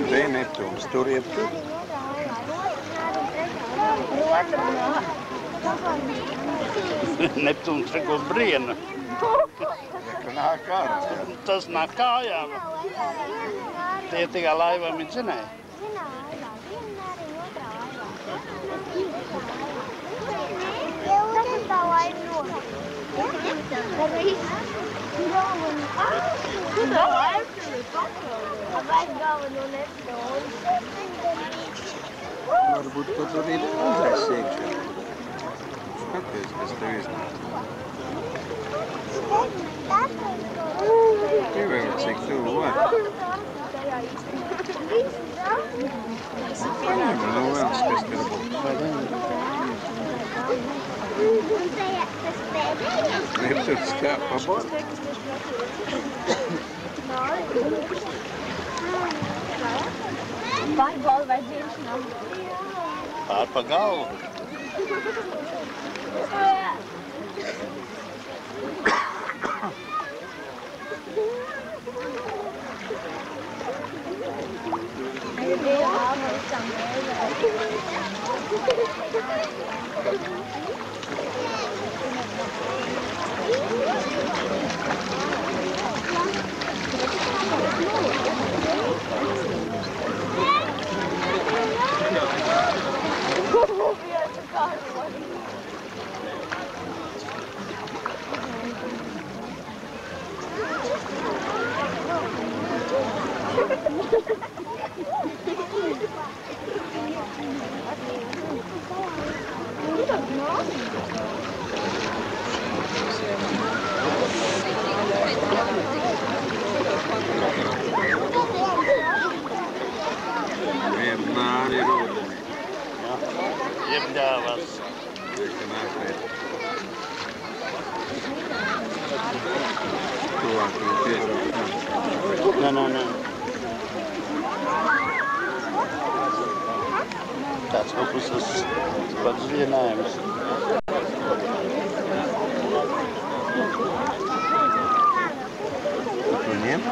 Te Neptūns, turiet tur. Neptūns ir ko briena. Nāk ārā. Tas nāk kājām. Tie tikai laivām ir zinēja. Varbūt tu tur ir uzreiz iekšā. Skaties, kas tev iznāk. Ievēl, cik tuvu var. Paņem, nu vēl kas tev būs. Neptūns kā pa bordu. Pārbaudi vai dzīves nav. Pār pa galvu. Vienmēr ir ūdeni. Iepļāvās. Ka nākrēt. Tuvāk tu piebrauc. Nē. Tāds kaut kas tas pats vienājums. Tu ņem?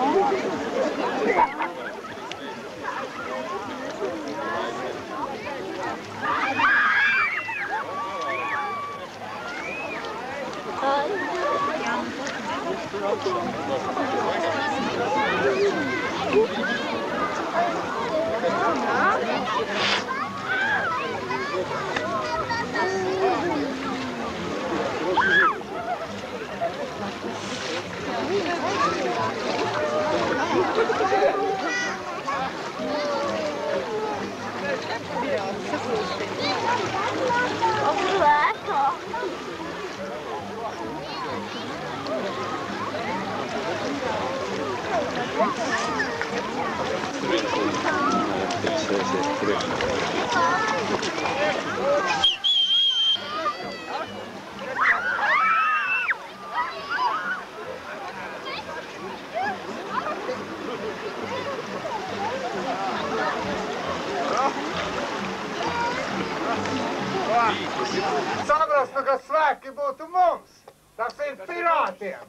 Saprast, ka svētki būtu mums. Tas ir pirātiem.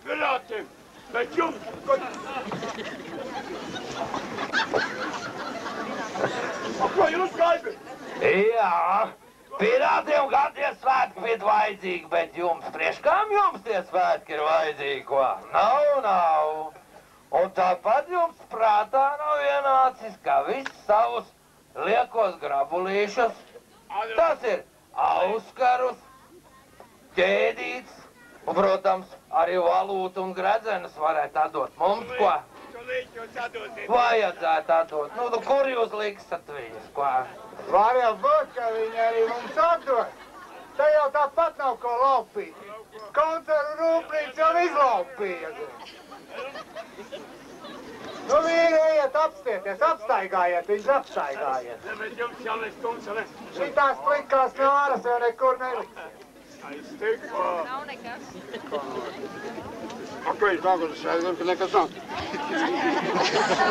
Pirātiem, bet jums... Ko jūs gaidāt? Jā, pirātiem gan tie svētki ir vajadzīgi, bet jums, priekš kam jums tie svētki ir vajadzīgi, ko? Nav. Un tāpat jums prātā nav ienācis, ka viss savus liekos grabulīšus, tas ir auskarus, ķēdīts, un, protams, arī valūtu un gredzenes varētu atdot mums, ko? Vajadzētu atdot. Nu, kur jūs likstat viņus, ko? Var jau būt, ka viņi arī mums atdod. Te jau tāpat nav ko laupīt. koncertu rūpnīca jau izlaupīja. Nu, vīri, ejiet apstieties, apstaigājiet, viņš apstaigājiet. Bet jums jāliek koncerts. Šitās plikās nāras jau nekur neliksiet. Aiztikko. Nav nekas. Ak, viņš nākuši šeit, ka nekas nav.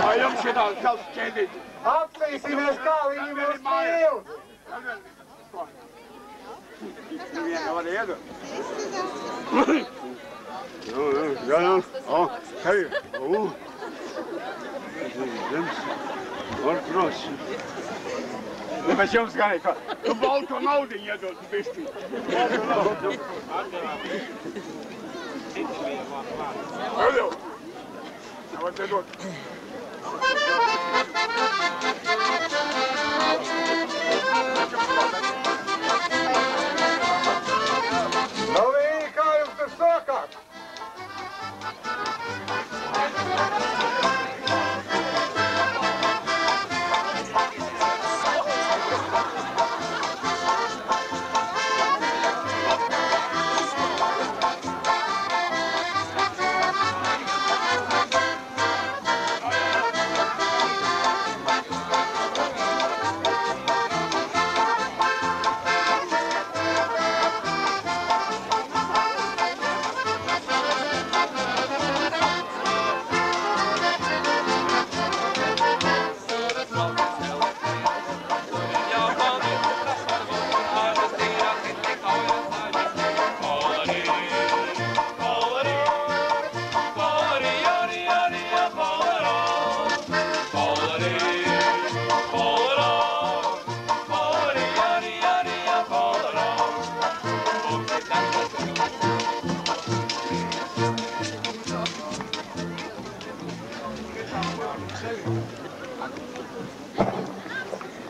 Vai jums šitās kāds ķēdīt? Apsīsimies, kā viņi mūs mīl. Neviena var iedot. Jā. Hei. Var prosi. Pēc jums gāja, ka tu balto naudiņu iedod bišķi. Balto naudiņu. Hei, var te dot. Nu, vīri, kā jums tur sākāt?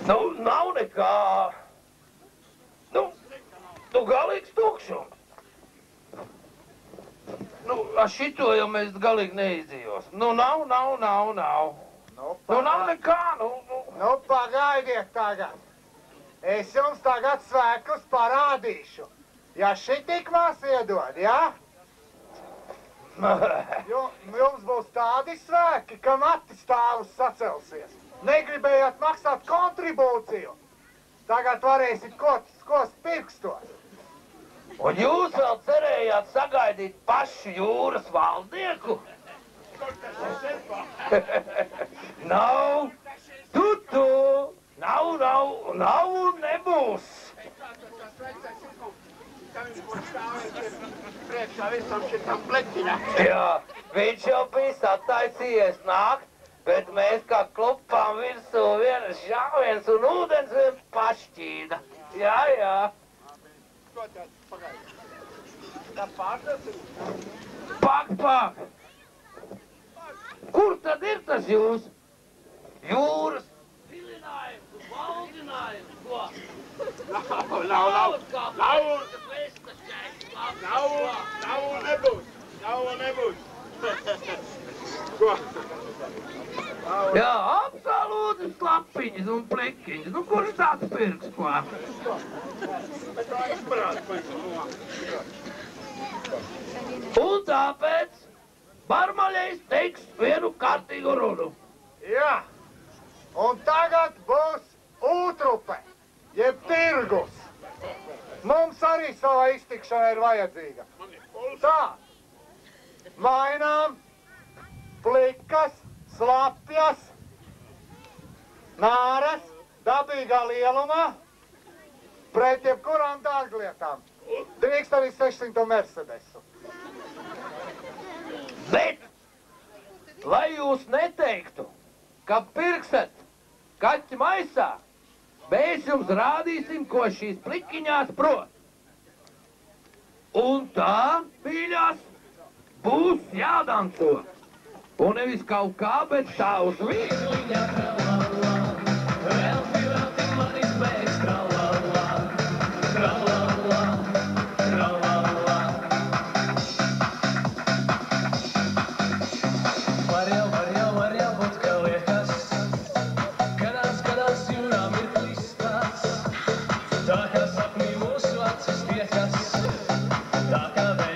Nu, nav nekā. Nu, galīgs tukšums. Nu, ar šito jau mēs galīgi neizdzīvosim. Nu, nav. Nu, nav nekā, Nu, pagaidiet tagad. Es jums tagad svēkus parādīšu. Ja šitik mās iedod, ja? Jums būs tādi svēki, ka mati stāvus sacelsies. Negribējāt maksāt kontribūciju. Tagad varēsit kost pirkstos. Un jūs vēl cerējāt sagaidīt pašu jūras valdnieku? Nav, nav un nebūs. Priekšā visam šitam pleķiņam. Jā, viņš jau bija sataisījies nākt, bet mēs kā klupām virsū vienas šāviens un ūdens vien pašķīda. Jā. Pak! Kur tad ir tas jūs? Jūras vilinājums, valdinājums, ko? Nav nebūs. Ko? Jā, absolūti slapiņas un plekiņas. Nu, kurš tāds pirks, ko? Bet tā izparāda, ko es Un tāpēc Barmaļais teiks vienu kārtīgu runu. Jā, un tagad būs ūtrupe, jeb tirgus. Mums arī savā iztikšana ir vajadzīga. Tā, mainām plikas, slapjas, nāras, dabīgā lielumā, pret jebkurām dārglietām. Drīkst arī 600 Mercedesu. Bet, lai jūs neteiktu, ka pirksat kaķi maisā, mēs jums rādīsim, ko šīs plikiņās prot. Un tā, mīļās, būs jādanco. Un nevis kaut kā, bet tā uz visu. Tā kā sapnī mūsu acis tiekas, tā kā vēl.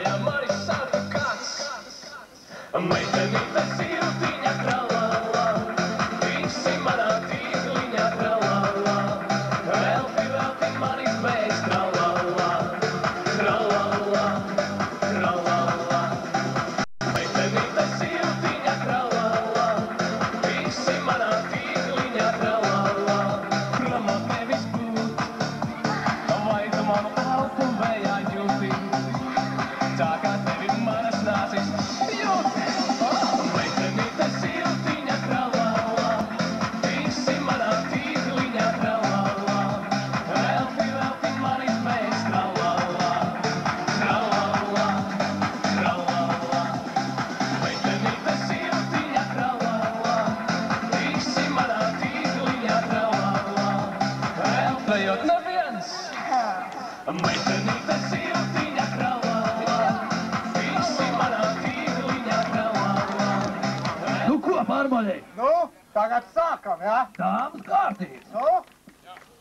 Nu ko, Pārbaļēji? Nu, tagad sākam, jā? Dāmas kārtības. Nu,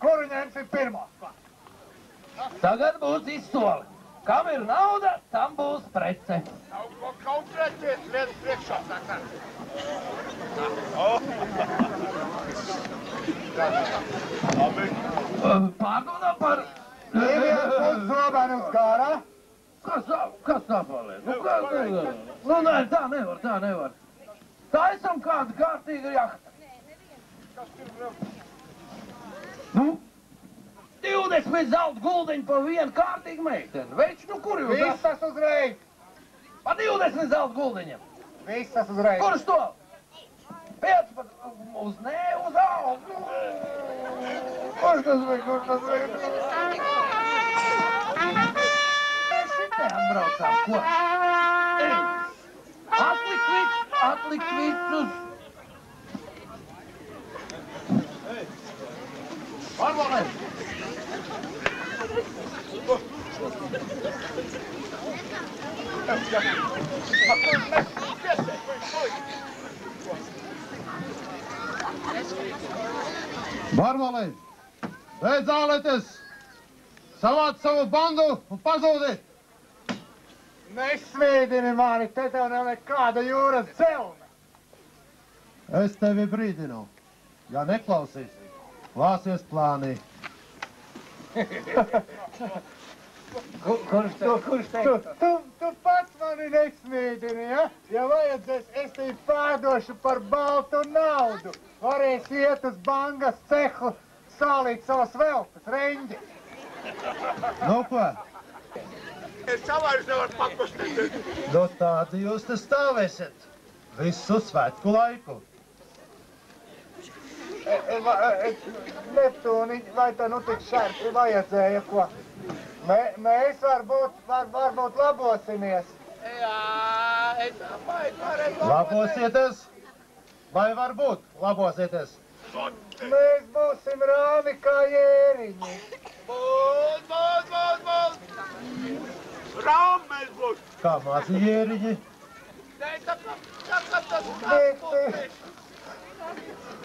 kuru ņemsim pirmo? Tagad būs izsoli. Kam ir nauda, tam būs prece. Kaut trecies viens priekšā sakā. Pārdomā par... Neviens būs zobenus gara. Kas tā paliek? Nu, nē, tā nevar. Tā esam kāda kārtīga jahta. Nu, 20 zelta guldeņi par vienu kārtīgu meiteni. Več, nu kur jūs? Visas uzreiz. Pa 20 zelta guldeņiem. Visas uzreiz. Kurš to? 15 uz nē, uz augu. Kurš tas vajag? Mēs šitie atbraucām, ko? Ej, atlikt visus. Pārbaudēm. Barbalēji, beidz zālēties, savāc savu bandu un pazūdi! Nesmīdini mani, te tev nav nekāda jūras dzelna. Es tevi brīdinu, ja neklausīsi, klāsies plānī. Kurš teica? Tu pats mani nesmīdini, ja? Ja vajadzēs, es tevi pārdošu par baltu naudu. Varēs iet uz bangas cehu, sālīt savas veltas, reņģi. Nu ko? Es savairs nevaru pakustēt. Nu tādi jūs te stāvēsiet visu svētku laiku. Neptūni, vai tā nu tik šērpi vajadzēja, ko? Mēs varbūt labosimies. Jā, es domāju, varētu... Labosieties? Vai varbūt labosieties? Mēs būsim rāmi kā jēriņi. Būs! Rām mēs būs! Kā mazi jēriņi? Nē, tas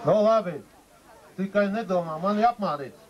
Nu labi, tikai nedomā mani apmānīt.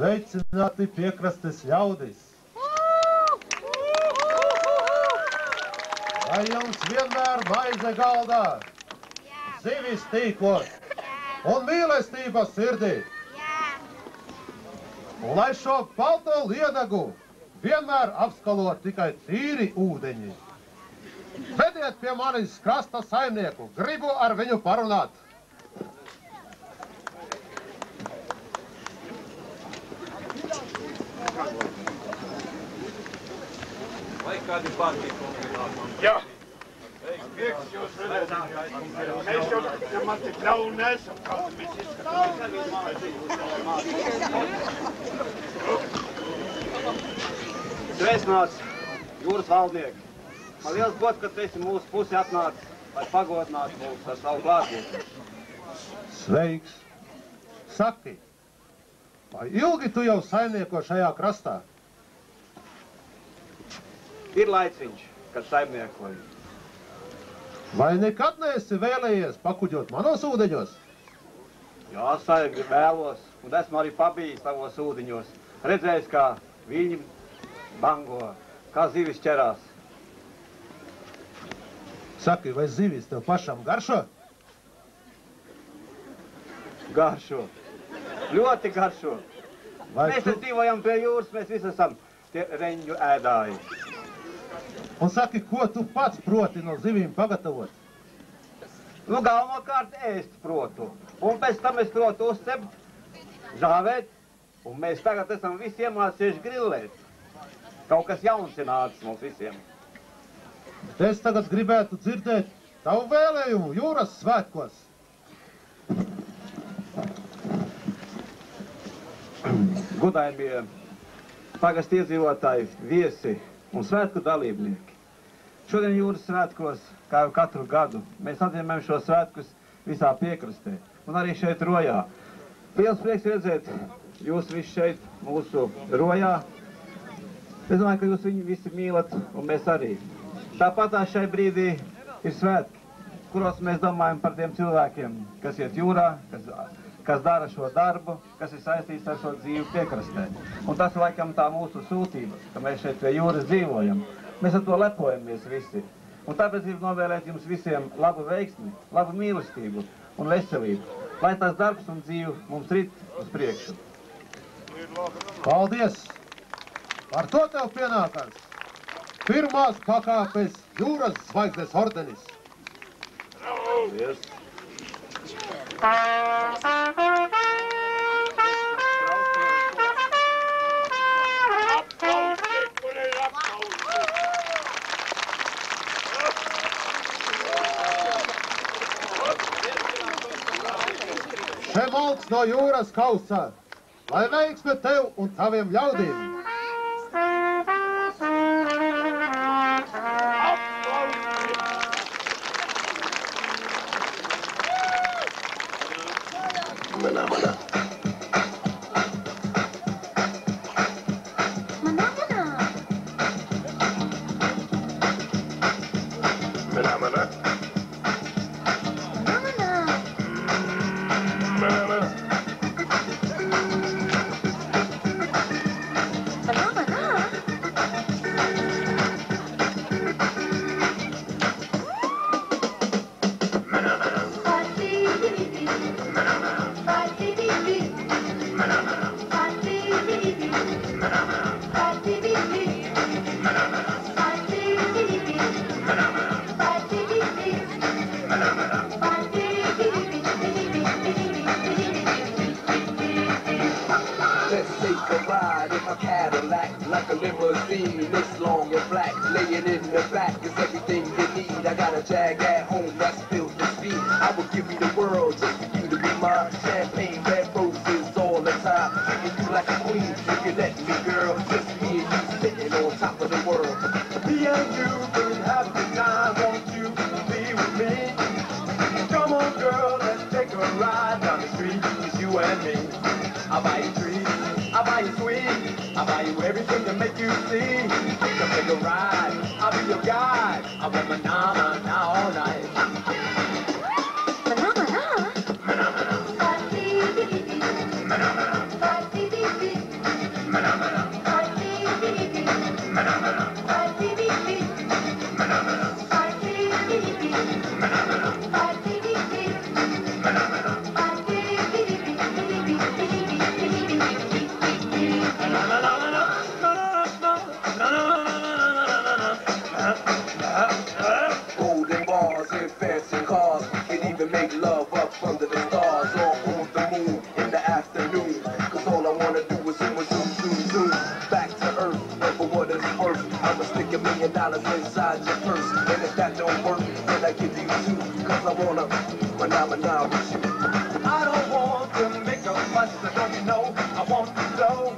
Sveicināti piekrastes ļaudis! Lai jums vienmēr maize galdā, zivis tīklos un mīlestība sirdī! Un lai šo balto liedagu vienmēr apskalo tikai tīri ūdeņi! Vediet pie manis krasta saimnieku, gribu ar viņu parunāt! Vai kādi pārtīkumi? Jā. Prieks jūs redzēt. Mēs jau man tik ļauni nesam, kaut mēs izskatāmies. Sveicināts, jūras valdnieki. Man liels gods, ka tu esi mūsu pusi atnācis, lai pagodinātu mūs ar savu klātbūtni. Sveiks! Saki, vai ilgi tu jau saimnieko šajā krastā? Ir laiciņš, kad saimniekoju. Vai nekad neesi vēlējies pakuģot manos ūdeņos? Jā, saimnieki vēlos, un esmu arī pabijis tavos ūdeņos. Redzējis, kā viņi bango, kā zivis ķerās. Saki, vai zivis tev pašam garšo? Garšo. Ļoti garšo. Mēs te dzīvojam pie jūras, mēs visi esam tie reņģu ēdāji. Un saki, ko tu pats proti no zivīm pagatavot? Nu, galvenokārt ēst protu. Un pēc tam es protu uzcept, žāvēt, un mēs tagad esam visi iemācījuši grillēt. Kaut kas jauns ir nācis mums visiem. Bet es tagad gribētu dzirdēt tavu vēlējumu jūras svētkos. Godājumie pagastu iedzīvotāji, viesi un svētku dalībnieki. Šodien jūras svētkos, kā jau katru gadu, mēs atzīmējam šos svētkus visā piekrastē un arī šeit Rojā. Liels prieks redzēt jūs visi šeit, mūsu Rojā. Es domāju, ka jūs viņu visi mīlat un mēs arī. Tāpat šai brīdī ir svētki, kuros mēs domājam par tiem cilvēkiem, kas iet jūrā, kas dara šo darbu, kas ir saistīts ar šo dzīvi piekrastē. Un tas laikam tā mūsu sūtība, ka mēs šeit pie jūras dzīvojam. Mēs ar to lepojamies visi. Un tāpēc gribu novēlēt jums visiem labu veiksmi, labu mīlestību un veselību, lai tas darbs un dzīve mums rit uz priekšu. Paldies! Par to tev pienākās! Pirmās pakāpes jūras zvaigznes ordenis! Paldies! Šemalks no jūras kausa, lai veiksme tev un taviem ļaudīm! $100 inside your purse. And if that don't work, then I give you two. Cause I wanna phenomenon with you. I don't want to make a fuss, so don't you know I want to flow.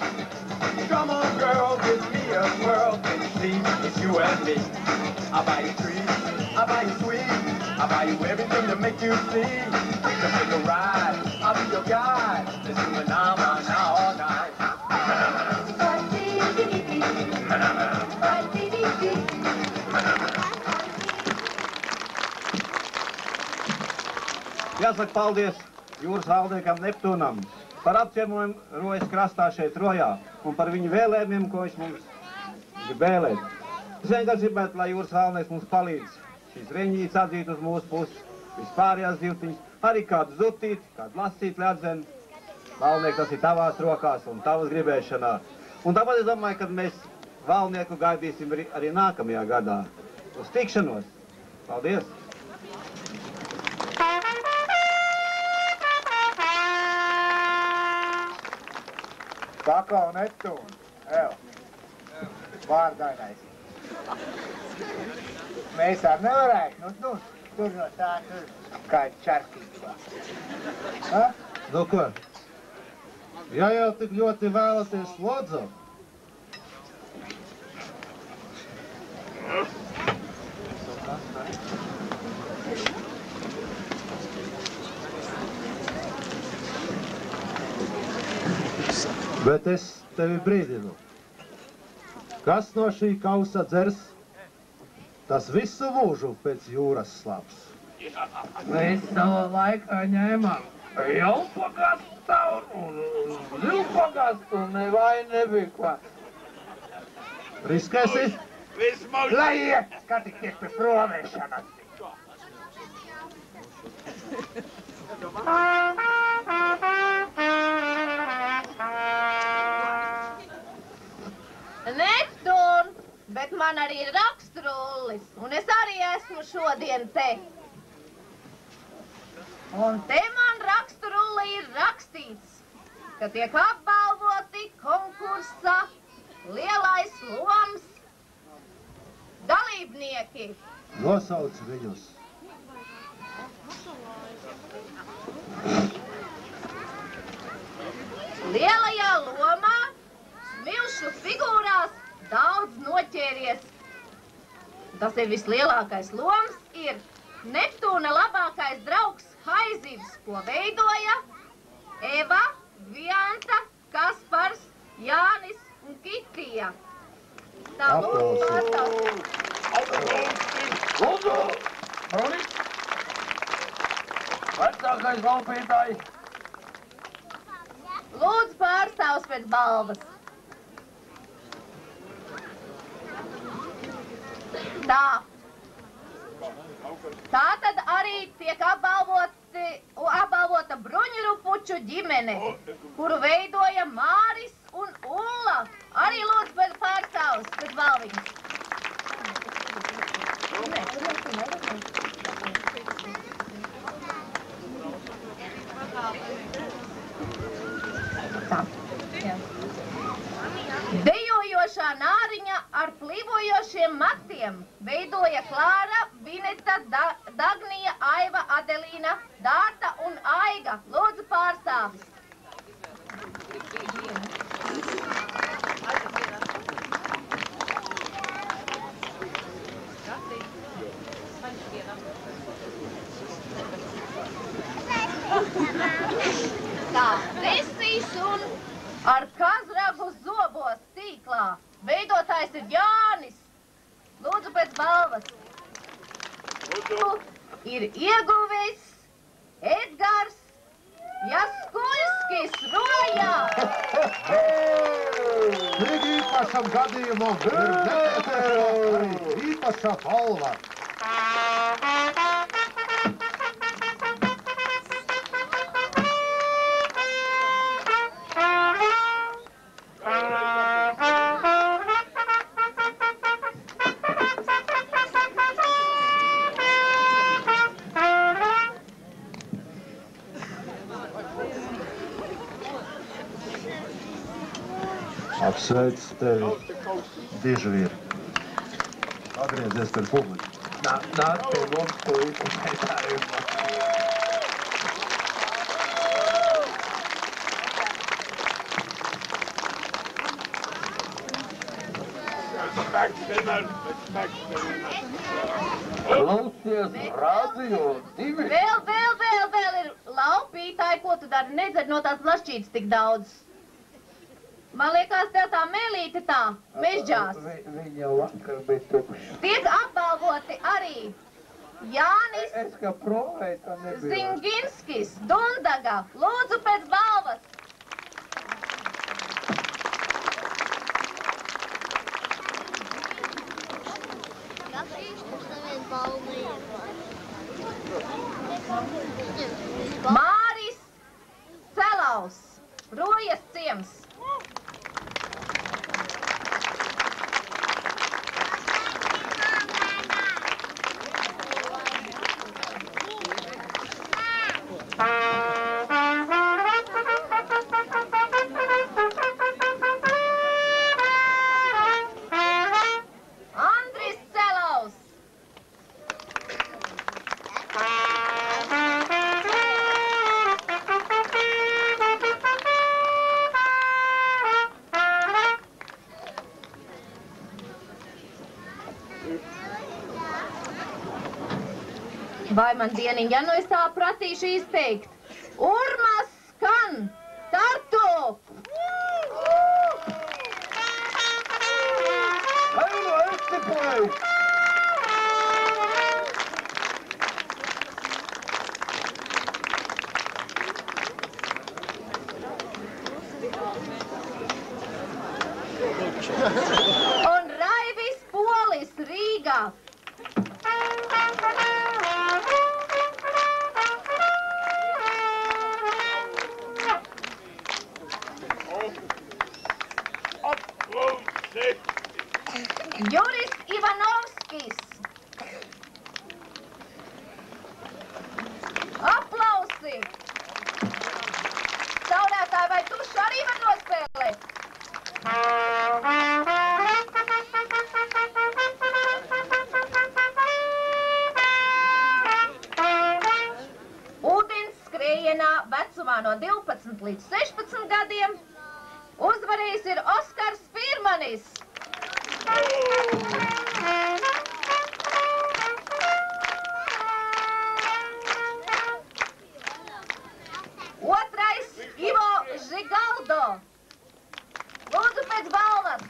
Come on, girl, give me a whirl. Can you see it's you and me? I buy you trees, I buy you sweet, I buy you everything to make you see. To make a ride, I'll be your guide. Let's do phenomenon all night. Jāsaka paldies jūras valdniekam Neptūnam par apciemojumu Rojas krastā šeit Rojā un par viņu vēlējumiem, ko viņš mums grib vēlēt. Es vienkārši gribētu, lai jūras valdnieks mums palīdz šīs reņģītes atzīt uz mūsu pusi, vispārējās zivtiņas, arī kādu zutīti, kādu lasīti atzen. Valdnieki, tas ir tavās rokās un tavas gribēšanā. Un tāpēc es domāju, ka mēs valdnieku gaidīsim arī nākamajā gadā. Uz tikšanos! Paldies! Saklau Neptūnu, vārdainais. Mēs arī nevarētu, tur no tā, tur kāda čarkība. Nu ko? Ja jau tik ļoti vēlaties lodzu, bet es tevi brīdinu. Kas no šī kausa dzers, tas visu mūžu pēc jūras slāps. Mēs savā laikā ņēmām jaupagastu un zilpagastu un nevai nebija klāt. Riskēsi? Lai iet, skatīties pie provēšanas. Neptūn, bet man arī ir raksturullis, un es arī esmu šodien te. Un te man raksturulli ir rakstīts, ka tiek apbalvoti konkursa lielais loms dalībnieki. Nosauc viņus. Lielajā lomā smilšu figūrās daudz noķēries. Tas ir vislielākais loms, ir Neptūna labākais draugs Haizivs, ko veidoja Eva, Vianta, Kaspars, Jānis un Kitija. Tā lūdzu pārstāvs. Lūdzu! Brunīts! Vecākais laupītāji! Lūdzu pārstāvs pēc balvas. Tā. Tā tad arī tiek apbalvota Bruņurupuču ģimene, kuru veidoja Māris un Ulla. Arī lūdzu pēc pārstāvs pēc balviņas. Dejojošā nāriņa ar plivojošiem matiem veidoja Klāra, Vineta, Dagnija, Aiva, Adelīna, Dārta un Aiga. Lūdzu pārstāvis. Tā, Resīs un ar kazragu zobos tīklā. Veidotājs ir Jānis. Lūdzu pēc balvas. Ir ieguvējs Edgars Jaskuļskis Rojā. Tik īpašam gadījumam ir nepieciešama arī īpaša balva. Apsveic tevi, dižvīri. pagriezies par publiku. Nāc pie mums, ko izpētājumi. Klausies, radio 2. Vēl ir laupītāji, ko tu dari? Nedzer no tās lašķītas tik daudz. Man liekas, tev tā melīte tā mežģās. Viņa vakar bija tukša. Tiek apbalvoti arī Jānis Es kā provēju, tā nebija. Zinginskis, Dundaga. Lūdzu pēc balvas. Māris Celaus, Rojas ciems. Andris Celaus. Vai man dieniņa, nu es tā pratīšu izteikt. Urmas skan, Tartu! Eiro ekstipēju! Un Raivis Polis Rīgā. Juris Ivanovskis. Aplausi. Saulētāji, vai tu arī var nospēlēt? Ūdens skrējienā vecumā no 12 līdz 16 gadiem uzvarējis ir Oskars Firmanis. Otrais Ivo Žigaldo. Lūdzu pēc balvas.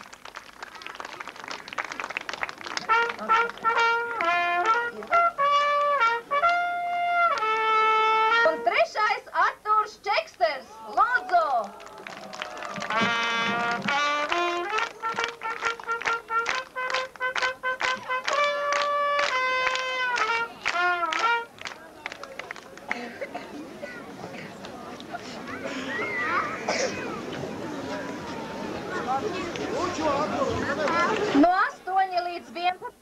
Un trešais Artūrs Čeksters. Lūdzu. No 8 līdz 11.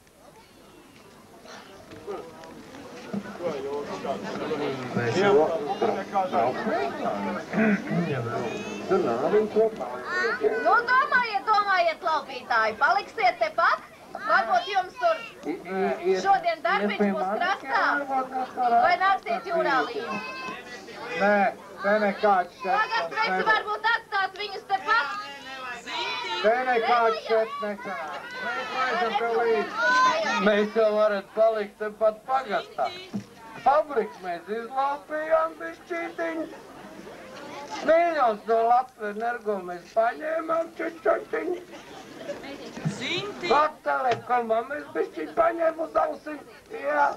Mēs jau Nu, domājiet, laupītāji, paliksiet tepat? Varbūt jums tur šodien darbiņš būs krastā? Vai nāksiet jūrā līdzi? Nē, te nekāds Tagad šeit preci varbūt atstāt viņus tepat? Te nekāds šeit nesanāk. Mēs laidam tev līdzi. Mēs jau varat palikt tepat pagastā. Fabriku mēs izlaupījām bišķītiņu. Mīļos no Latvijas energo mēs paņēmām čučučiņu. Telekomā mēs bišķīti paņēmu uz ausim. Jā.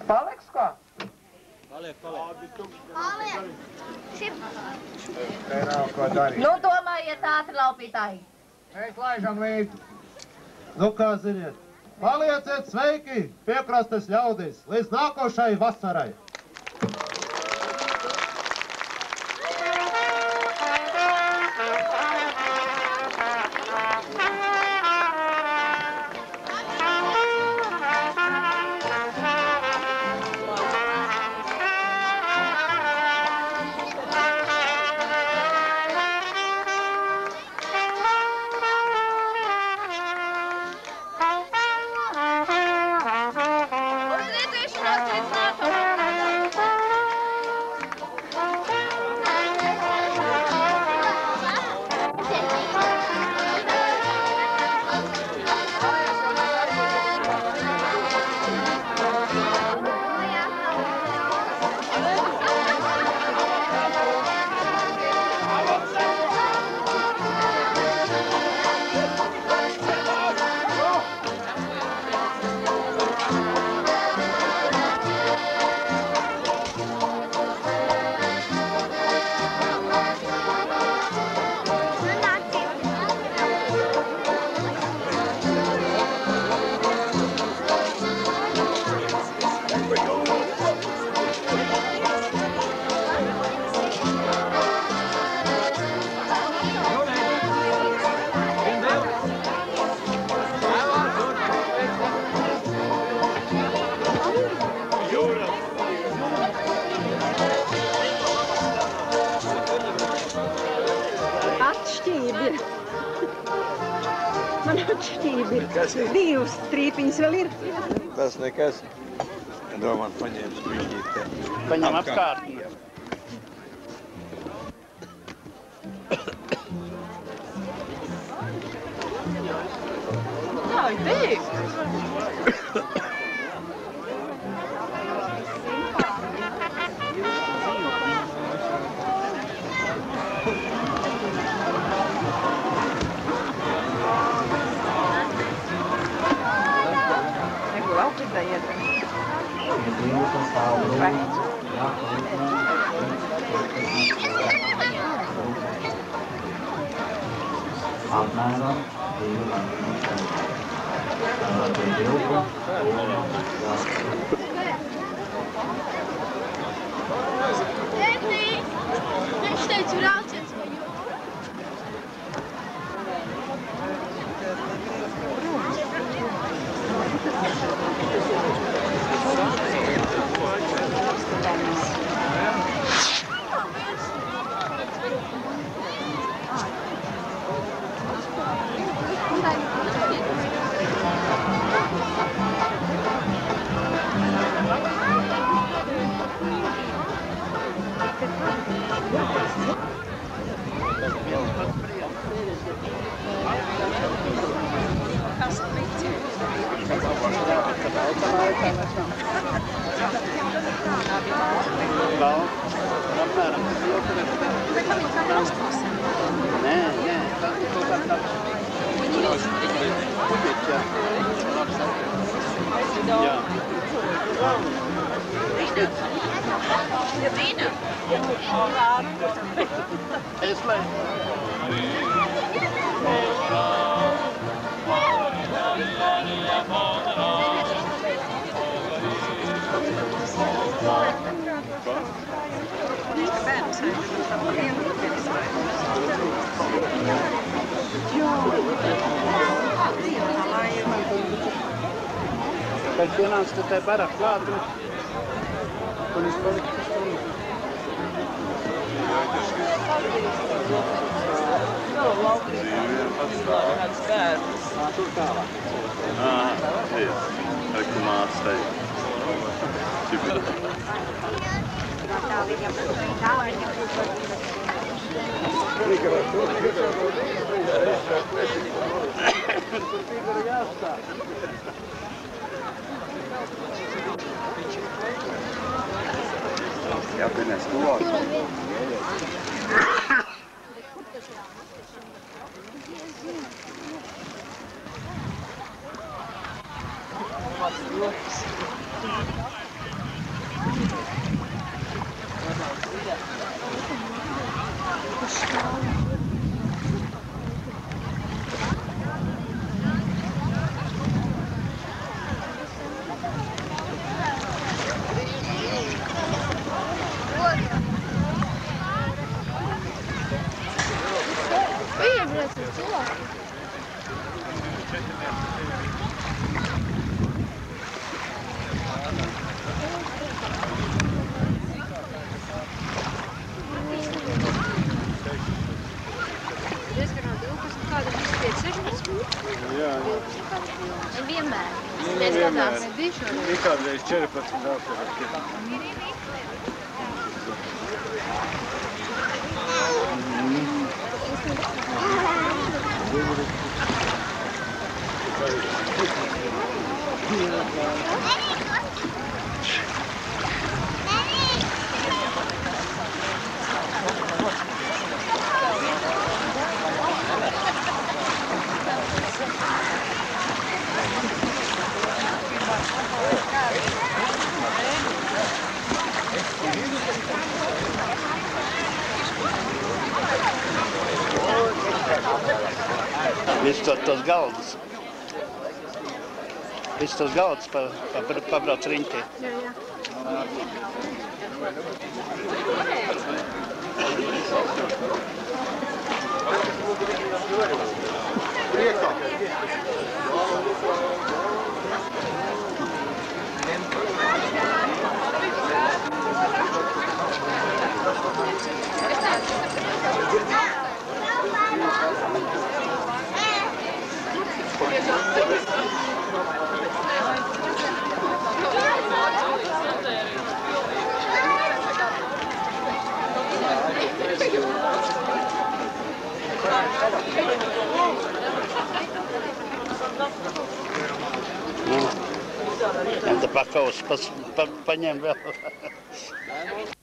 Paliks kā? Te nav ko darīt. Nu, domājiet ātri, laupītāji. Mēs laižam līdzi. Nu, kā ziniet, palieciet sveiki, piekrastes ļaudis, līdz nākošai vasarai! Divas strīpiņas vēl ir. Tas nekas. Domāt, paņēmis viņītē. Paņem apkārtni. Tā ir teikt. Apmēram 2 Viņš teica, brauciens vai jū? Kad pienāca te barā klāt, un es paliku pēc tam. Tur tālāk. Jā, reku māc teikt. Jā, pienēs tuvāk. Kādreiz 14 autors. Visus tos galdus. Visus tos galdus pabrauc riņķī. Priekā. Te pakaus paņem vēl.